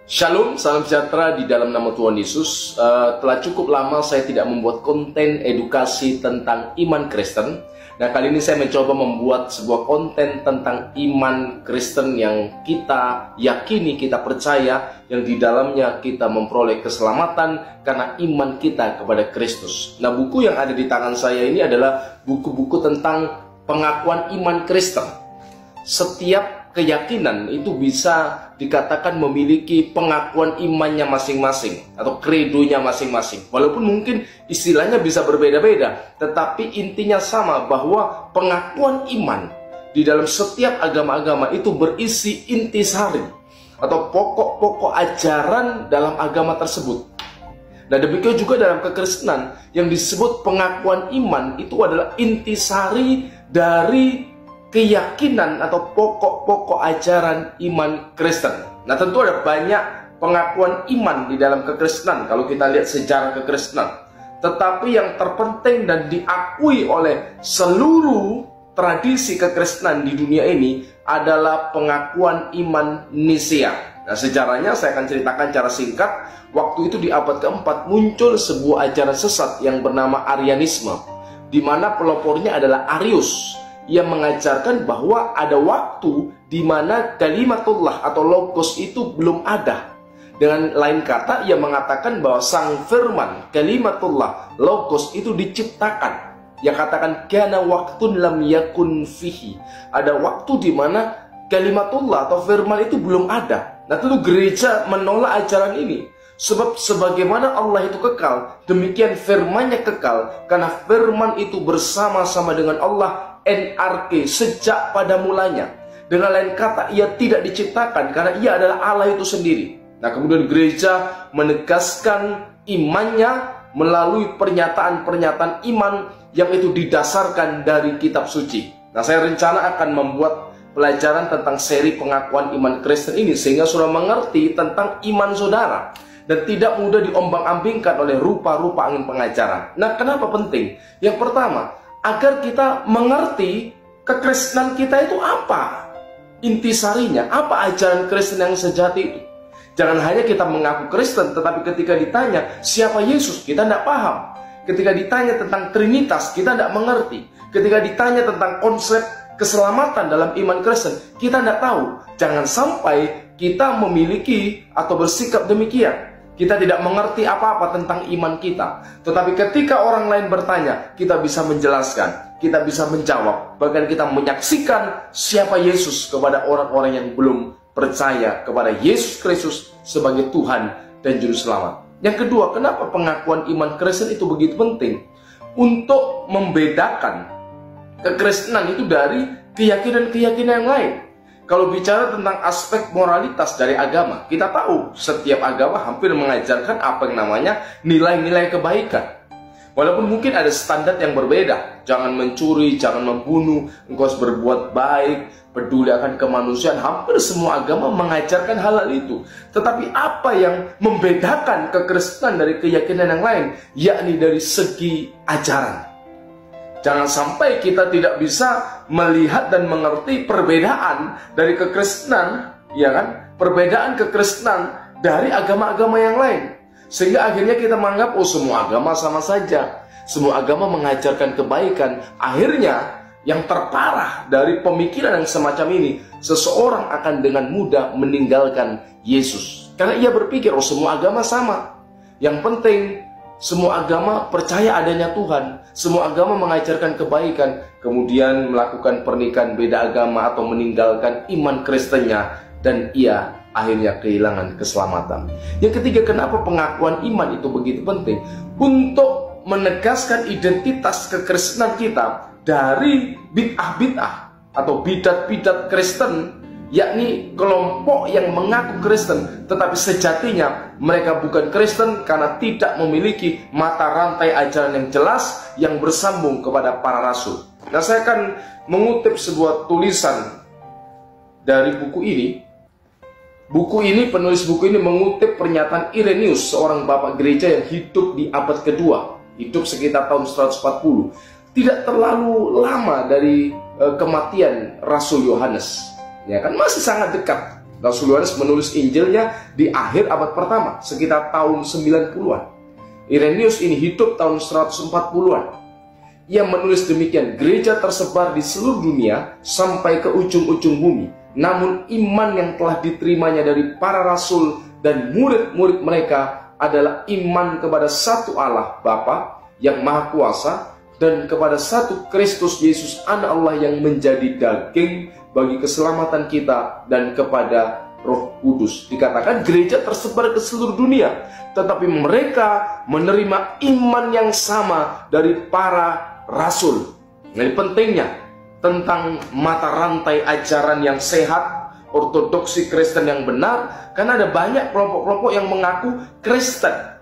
Shalom, salam sejahtera di dalam nama Tuhan Yesus. Telah cukup lama saya tidak membuat konten edukasi tentang iman Kristen. Nah, kali ini saya mencoba membuat sebuah konten tentang iman Kristen yang kita yakini, kita percaya, yang di dalamnya kita memperoleh keselamatan karena iman kita kepada Kristus. Nah, buku yang ada di tangan saya ini adalah buku-buku tentang pengakuan iman Kristen. Setiap keyakinan itu bisa dikatakan memiliki pengakuan imannya masing-masing atau kredonya masing-masing. Walaupun mungkin istilahnya bisa berbeda-beda, tetapi intinya sama, bahwa pengakuan iman di dalam setiap agama-agama itu berisi intisari atau pokok-pokok ajaran dalam agama tersebut. Nah, demikian juga dalam kekristenan yang disebut pengakuan iman itu adalah intisari dari keyakinan atau pokok-pokok ajaran iman Kristen. Nah, tentu ada banyak pengakuan iman di dalam kekristenan kalau kita lihat sejarah kekristenan. Tetapi yang terpenting dan diakui oleh seluruh tradisi kekristenan di dunia ini adalah pengakuan iman Nisea. Nah, sejarahnya saya akan ceritakan secara singkat. Waktu itu di abad keempat muncul sebuah ajaran sesat yang bernama Arianisme, di mana pelopornya adalah Arius. Ia mengajarkan bahwa ada waktu di mana kalimatullah atau logos itu belum ada. Dengan lain kata, ia mengatakan bahwa sang firman, kalimatullah, logos itu diciptakan. Ia katakan kana waktun lam yakun fihi. Ada waktu di mana kalimatullah atau firman itu belum ada. Nah, tentu gereja menolak ajaran ini. Sebab sebagaimana Allah itu kekal, demikian firman-Nya kekal, karena firman itu bersama-sama dengan Allah NRK sejak pada mulanya. Dengan lain kata, ia tidak diciptakan karena ia adalah Allah itu sendiri. Nah, kemudian gereja menegaskan imannya melalui pernyataan-pernyataan iman yang itu didasarkan dari kitab suci. Nah, saya rencana akan membuat pelajaran tentang seri pengakuan iman Kristen ini sehingga saudara mengerti tentang iman saudara dan tidak mudah diombang-ambingkan oleh rupa-rupa angin pengajaran. Nah, kenapa penting? Yang pertama, agar kita mengerti kekristenan kita itu apa intisarinya, apa ajaran Kristen yang sejati itu. Jangan hanya kita mengaku Kristen, tetapi ketika ditanya siapa Yesus, kita tidak paham. Ketika ditanya tentang Trinitas, kita tidak mengerti. Ketika ditanya tentang konsep keselamatan dalam iman Kristen, kita tidak tahu. Jangan sampai kita memiliki atau bersikap demikian. Kita tidak mengerti apa-apa tentang iman kita. Tetapi ketika orang lain bertanya, kita bisa menjelaskan, kita bisa menjawab. Bahkan kita menyaksikan siapa Yesus kepada orang-orang yang belum percaya kepada Yesus Kristus sebagai Tuhan dan Juru Selamat. Yang kedua, kenapa pengakuan iman Kristen itu begitu penting? Untuk membedakan kekristenan itu dari keyakinan-keyakinan yang lain. Kalau bicara tentang aspek moralitas dari agama, kita tahu setiap agama hampir mengajarkan apa yang namanya nilai-nilai kebaikan. Walaupun mungkin ada standar yang berbeda. Jangan mencuri, jangan membunuh, engkau harus berbuat baik, peduli akan kemanusiaan. Hampir semua agama mengajarkan hal itu. Tetapi apa yang membedakan kekristenan dari keyakinan yang lain? Yakni dari segi ajaran. Jangan sampai kita tidak bisa melihat dan mengerti perbedaan dari kekristenan, ya kan? Perbedaan kekristenan dari agama-agama yang lain. Sehingga akhirnya kita menganggap, oh, semua agama sama saja. Semua agama mengajarkan kebaikan. Akhirnya yang terparah dari pemikiran yang semacam ini, seseorang akan dengan mudah meninggalkan Yesus. Karena ia berpikir, oh, semua agama sama. Yang penting semua agama percaya adanya Tuhan. Semua agama mengajarkan kebaikan. Kemudian melakukan pernikahan beda agama atau meninggalkan iman Kristennya. Dan ia akhirnya kehilangan keselamatan. Yang ketiga, kenapa pengakuan iman itu begitu penting? Untuk menegaskan identitas kekristenan kita dari bid'ah-bid'ah atau bidat-bidat Kristen, yakni kelompok yang mengaku Kristen tetapi sejatinya mereka bukan Kristen karena tidak memiliki mata rantai ajaran yang jelas yang bersambung kepada para rasul. Nah, saya akan mengutip sebuah tulisan dari buku ini. Penulis buku ini mengutip pernyataan Irenaeus, seorang bapak gereja yang hidup di abad kedua, hidup sekitar tahun 140, tidak terlalu lama dari kematian Rasul Yohanes. Ya kan, masih sangat dekat. Rasul Yohanes menulis Injilnya di akhir abad pertama, sekitar tahun 90-an. Irenaeus ini hidup tahun 140-an. Ia menulis demikian, gereja tersebar di seluruh dunia sampai ke ujung-ujung bumi. Namun iman yang telah diterimanya dari para rasul dan murid-murid mereka adalah iman kepada satu Allah Bapa yang Maha Kuasa dan kepada satu Kristus Yesus Anak Allah yang menjadi daging bagi keselamatan kita dan kepada Roh Kudus. Dikatakan gereja tersebar ke seluruh dunia, tetapi mereka menerima iman yang sama dari para rasul. Ini pentingnya tentang mata rantai ajaran yang sehat, ortodoksi Kristen yang benar, karena ada banyak kelompok-kelompok yang mengaku Kristen.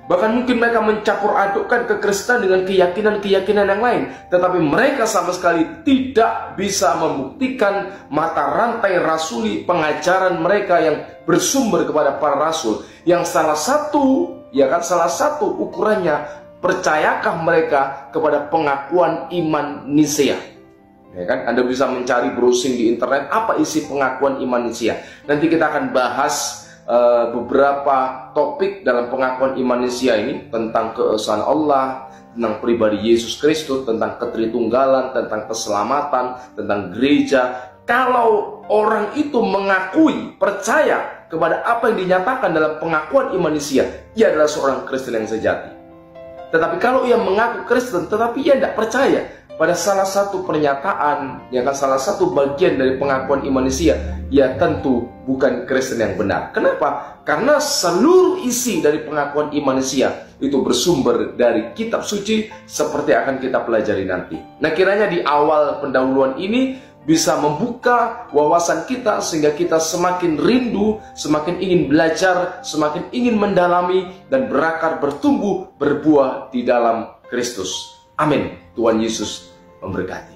Bahkan mungkin mereka mencampur adukkan kekristen dengan keyakinan-keyakinan yang lain, tetapi mereka sama sekali tidak bisa membuktikan mata rantai rasuli pengajaran mereka yang bersumber kepada para rasul. Yang salah satu ukurannya, percayakah mereka kepada pengakuan iman Nisea? Ya kan? Anda bisa mencari browsing di internet apa isi pengakuan iman Nisea. Nanti kita akan bahas beberapa topik dalam pengakuan iman Nisea ini, tentang keesaan Allah, tentang pribadi Yesus Kristus, tentang ketritunggalan, tentang keselamatan, tentang gereja. Kalau orang itu mengakui, percaya kepada apa yang dinyatakan dalam pengakuan iman Nisea, ia adalah seorang Kristen yang sejati. Tetapi kalau ia mengaku Kristen tetapi ia tidak percaya pada salah satu pernyataan, ya kan, salah satu bagian dari pengakuan iman Nisea, ia tentu bukan Kristen yang benar. Kenapa? Karena seluruh isi dari pengakuan iman Nisea itu bersumber dari kitab suci seperti akan kita pelajari nanti. Nah, kiranya di awal pendahuluan ini bisa membuka wawasan kita sehingga kita semakin rindu, semakin ingin belajar, semakin ingin mendalami dan berakar, bertumbuh, berbuah di dalam Kristus. Amin. Tuhan Yesus memberkati.